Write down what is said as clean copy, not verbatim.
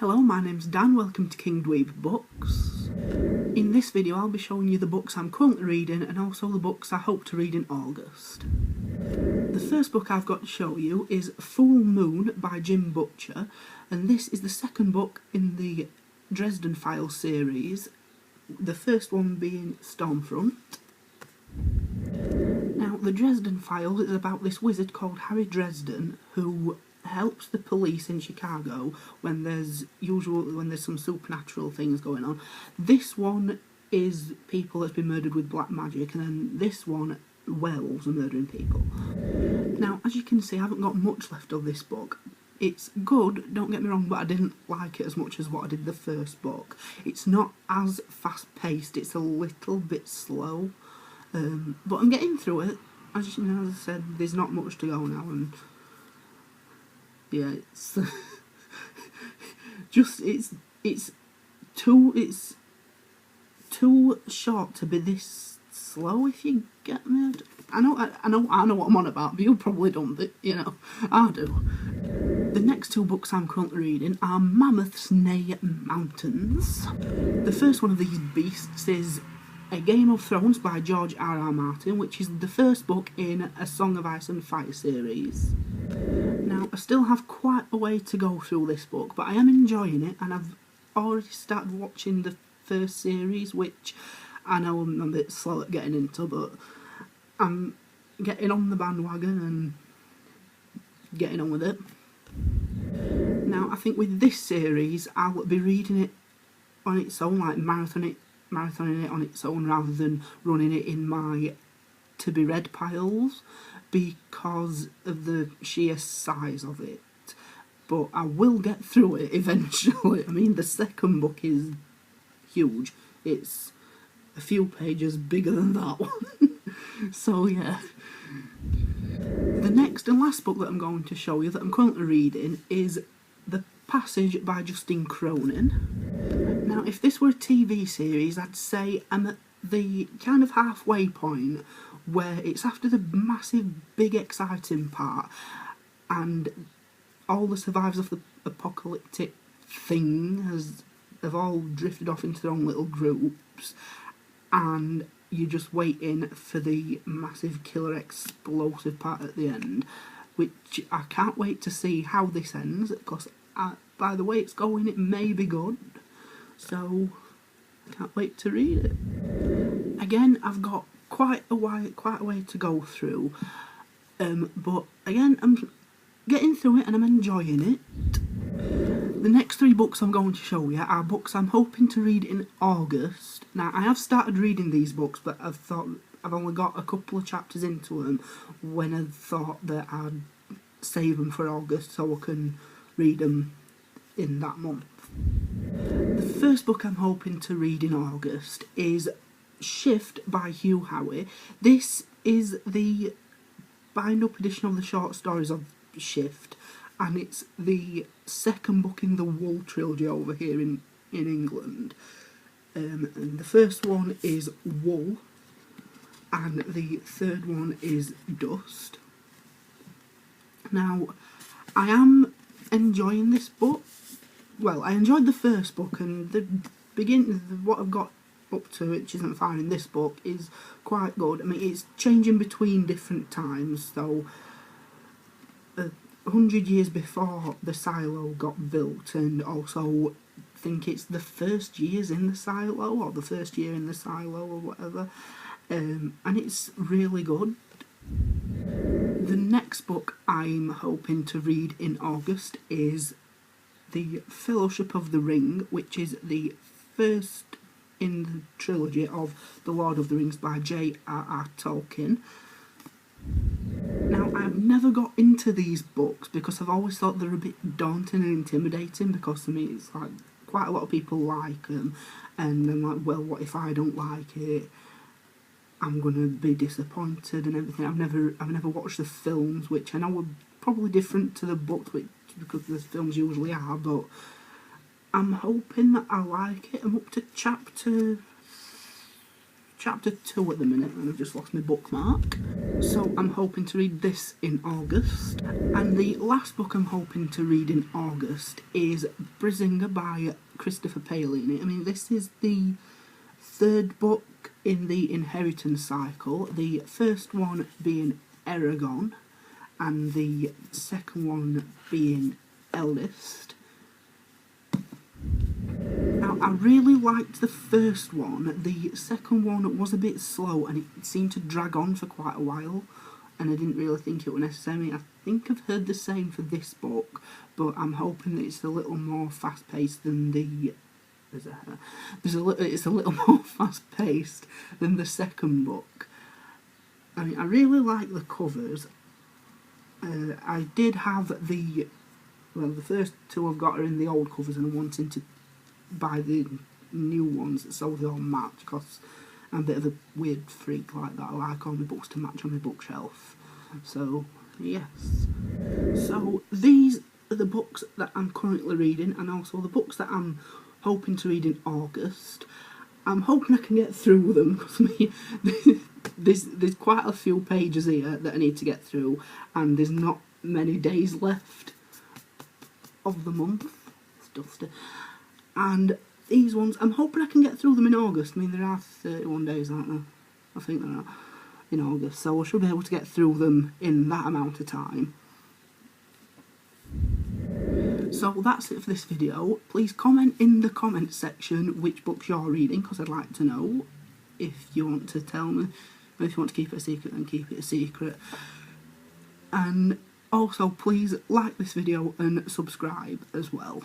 Hello, my name's Dan, welcome to KingDweebBooks. In this video I'll be showing you the books I'm currently reading and also the books I hope to read in August. The first book I've got to show you is Full Moon by Jim Butcher, and this is the second book in the Dresden Files series, the first one being Stormfront. Now, the Dresden Files is about this wizard called Harry Dresden who helps the police in Chicago when there's some supernatural things going on. This one is people that's been murdered with black magic, and then this one, werewolves are murdering people. Now, as you can see, I haven't got much left of this book. It's good, don't get me wrong, but I didn't like it as much as what I did the first book. It's not as fast-paced, it's a little bit slow, but I'm getting through it. As I said, there's not much to go now, and yeah, it's it's too short to be this slow, if you get me. I know what I'm on about, but you probably don't, but you know, I do. The next two books I'm currently reading are Mammoths Neigh Mountains. The first one of these beasts is A Game of Thrones by George R.R. Martin, which is the first book in A Song of Ice and Fire series. Now, I still have quite a way to go through this book, but I am enjoying it, and I've already started watching the first series, which I know I'm a bit slow at getting into, but I'm getting on the bandwagon and getting on with it. Now, I think with this series, I'll be reading it on its own, like marathoning it on its own, rather than running it in my to-be-read piles, because of the sheer size of it. But I will get through it eventually. I mean, the second book is huge. It's a few pages bigger than that one. So yeah. The next and last book that I'm going to show you that I'm currently reading is The Passage by Justin Cronin. Now, if this were a TV series, I'd say I'm at the kind of halfway point where it's after the massive, big, exciting part, and all the survivors of the apocalyptic thing have all drifted off into their own little groups, and you're just waiting for the massive killer explosive part at the end, which I can't wait to see how this ends, because by the way it's going, it may be good, so I can't wait to read it. Again, I've got quite a way to go through, but again, I'm getting through it and I'm enjoying it. The next three books I'm going to show you are books I'm hoping to read in August. Now, I have started reading these books, but I've only got a couple of chapters into them when I thought that I'd save them for August so I can read them in that month. The first book I'm hoping to read in August is Shift by Hugh Howey. This is the bind-up edition of the short stories of Shift, and it's the second book in the Wool trilogy over here in England. And the first one is Wool, and the third one is Dust. Now, I am enjoying this book. Well, I enjoyed the first book, and the what I've got up to, which isn't fine in this book, is quite good. I mean, it's changing between different times, so 100 years before the silo got built, and also I think it's the first years in the silo, or the first year in the silo, or whatever, and it's really good. The next book I'm hoping to read in August is The Fellowship of the Ring, which is the first in the trilogy of The Lord of the Rings by J.R.R. Tolkien. Now, I've never got into these books because I've always thought they're a bit daunting and intimidating, because to me it's like quite a lot of people like them, and I'm like, well, what if I don't like it? I'm gonna be disappointed and everything. I've never watched the films, which I know are probably different to the books, because the films usually are, but I'm hoping that I like it. I'm up to chapter chapter 2 at the minute, and I've just lost my bookmark. So I'm hoping to read this in August. And the last book I'm hoping to read in August is Brisinga by Christopher Paley. I mean, this is the third book in the inheritance cycle, the first one being Eragon, and the second one being Eldest. Now, I really liked the first one. The second one was a bit slow and it seemed to drag on for quite a while, and I didn't really think it was necessary. I think I've heard the same for this book, but I'm hoping that it's a little more fast-paced than the... It's a little more fast-paced than the second book. I mean, I really like the covers. I did have the first two I've got are in the old covers, and I'm wanting to buy the new ones so they all match, because I'm a bit of a weird freak like that. I like all my books to match on my bookshelf. So, yes. So, these are the books that I'm currently reading, and also the books that I'm hoping to read in August. I'm hoping I can get through them, because there's quite a few pages here that I need to get through, and there's not many days left of the month. It's dusty. And these ones, I'm hoping I can get through them in August. I mean, there are 31 days, aren't there? I think there are in August, so I should be able to get through them in that amount of time. So that's it for this video. Please comment in the comments section which books you're reading, because I'd like to know. If you want to tell me, or if you want to keep it a secret, then keep it a secret. And also, please like this video and subscribe as well.